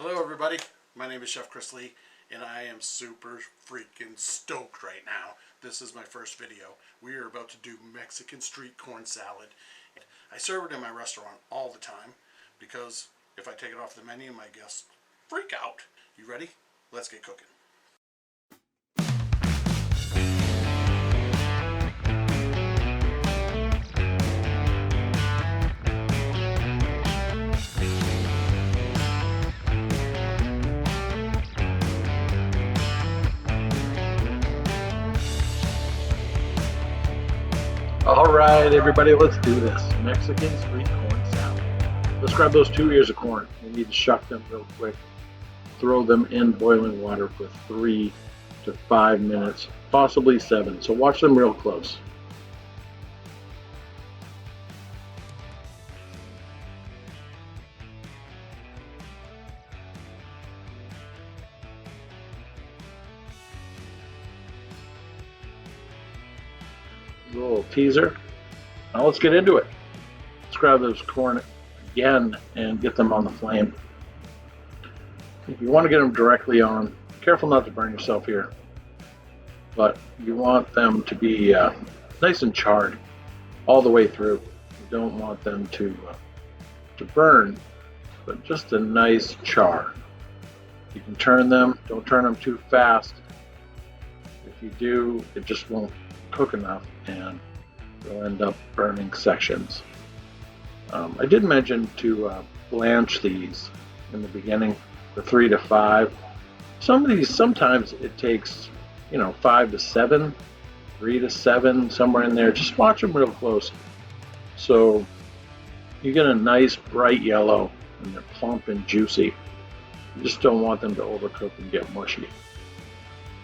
Hello everybody, my name is Chef Chris Lee and I am super freaking stoked right now. This is my first video. We are about to do Mexican street corn salad. I serve it in my restaurant all the time because if I take it off the menu, my guests freak out. You ready? Let's get cooking. All right, everybody, let's do this. Mexican street corn salad. Let's grab those 2 ears of corn. We need to shuck them real quick. Throw them in boiling water for 3 to 5 minutes, possibly 7. So watch them real close. A little teaser. Now let's get into it. Let's grab those corn again and get them on the flame. If you want to get them directly on, careful not to burn yourself here, but you want them to be nice and charred all the way through. You don't want them to burn, but just a nice char. You can turn them, don't turn them too fast. If you do, it just won't cook enough and you'll end up burning sections. I did mention to blanch these in the beginning for 3 to 5. Some of these, sometimes it takes 5 to 7, 3 to 7, somewhere in there. Just watch them real close so you get a nice bright yellow and they're plump and juicy. You just don't want them to overcook and get mushy.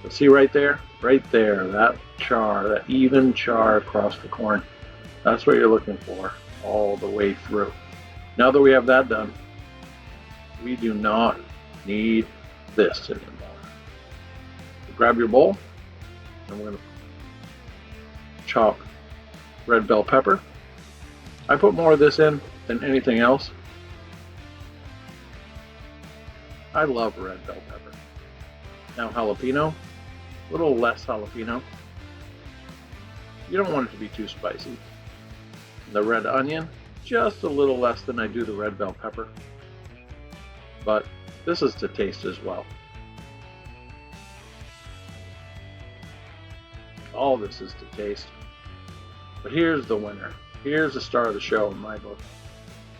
But see right there, that char, that even char across the corn, that's what you're looking for all the way through. Now that we have that done, we do not need this anymore. So grab your bowl, and we're going to chop red bell pepper. I put more of this in than anything else. I love red bell pepper. Now jalapeno. A little less jalapeno. You don't want it to be too spicy. The red onion, just a little less than I do the red bell pepper. But this is to taste as well. All this is to taste. But here's the winner. Here's the star of the show in my book.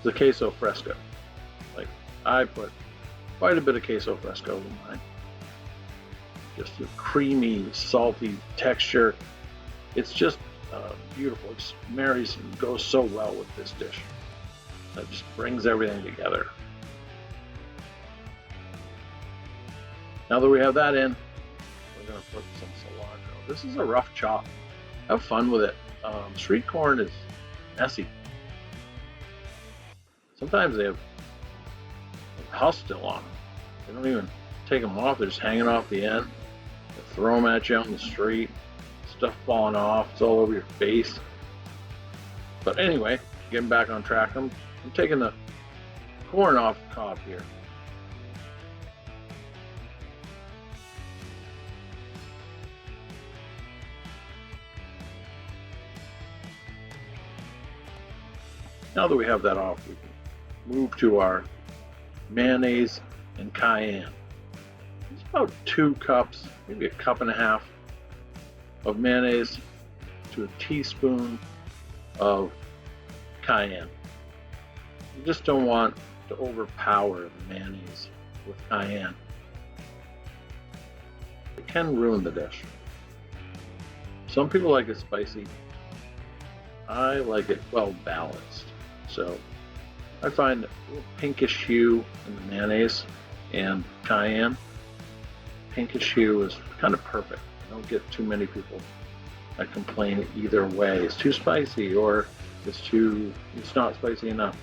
The queso fresco. Like, I put quite a bit of queso fresco in mine. Just a creamy, salty texture. It's just beautiful. It marries and goes so well with this dish. It just brings everything together. Now that we have that in, we're going to put some cilantro. This is a rough chop. Have fun with it. Street corn is messy. Sometimes they have husk still on them. They don't even take them off. They're just hanging off the end. They throw them at you on the street. Stuff falling off. It's all over your face. But anyway, getting back on track. I'm taking the corn off the cob here. Now that we have that off, we can move to our mayonnaise and cayenne. It's about 2 cups, maybe 1.5 cups of mayonnaise to a teaspoon of cayenne. You just don't want to overpower the mayonnaise with cayenne. It can ruin the dish. Some people like it spicy. I like it well balanced. So I find a little pinkish hue in the mayonnaise and cayenne. Pinkish hue is kind of perfect. I don't get too many people that complain either way. It's too spicy or it's not spicy enough.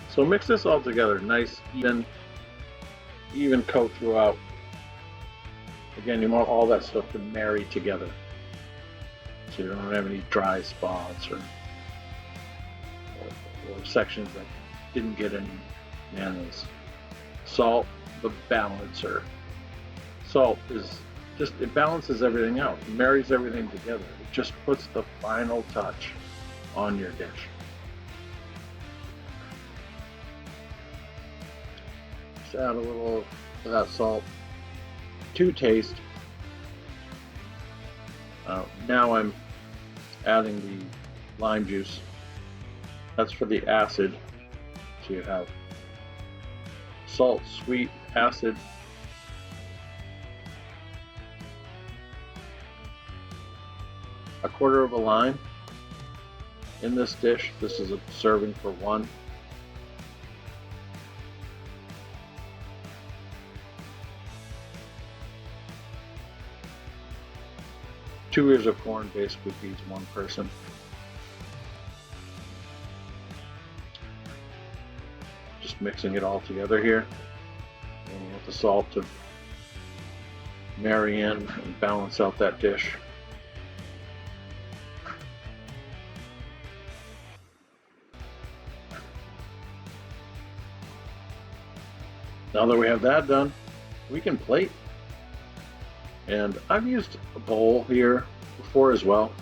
So mix this all together, nice, even coat throughout. Again, you want all that stuff to marry together, so you don't have any dry spots or sections that didn't get any mayonnaise. Salt, the balancer. Salt is just, it balances everything out. It marries everything together. It just puts the final touch on your dish. Just add a little of that salt to taste. Now I'm adding the lime juice. That's for the acid. So you have salt, sweet, acid. A quarter of a lime in this dish. This is a serving for one. Two ears of corn basically feeds one person. Just mixing it all together here. And with the salt to marry in and balance out that dish. Now that we have that done, we can plate. And I've used a bowl here before as well.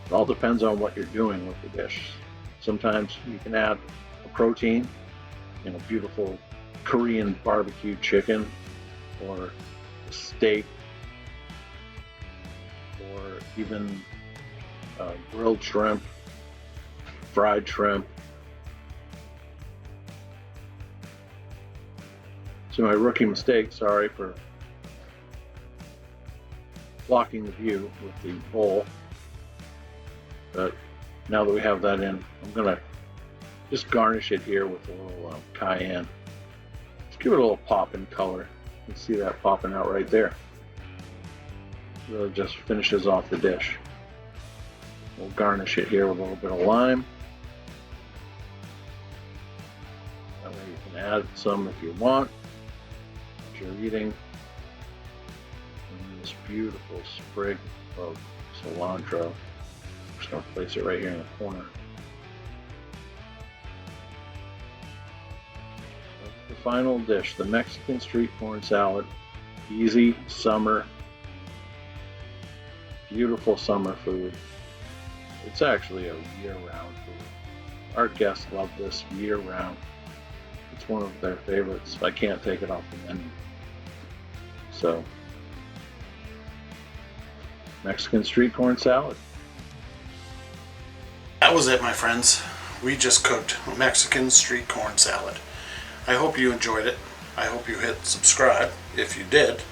It all depends on what you're doing with the dish. Sometimes you can add a protein, beautiful Korean barbecue chicken, or a steak, or even grilled shrimp, fried shrimp. So my rookie mistake, sorry for blocking the view with the bowl, but now that we have that in, I'm gonna just garnish it here with a little cayenne. Just give it a little pop in color. You can see that popping out right there. Really just finishes off the dish. We'll garnish it here with a little bit of lime. That way you can add some if you want, if you're eating. This beautiful sprig of cilantro. I'm just going to place it right here in the corner. That's the final dish, the Mexican street corn salad. Easy summer, beautiful summer food. It's actually a year-round food. Our guests love this year-round. It's one of their favorites. I can't take it off the menu. So, Mexican street corn salad. That was it, my friends. We just cooked Mexican street corn salad. I hope you enjoyed it. I hope you hit subscribe. If you did,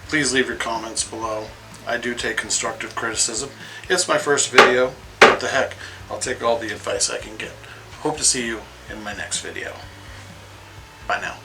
please leave your comments below. I do take constructive criticism. It's my first video. What the heck? I'll take all the advice I can get. Hope to see you in my next video. Bye now.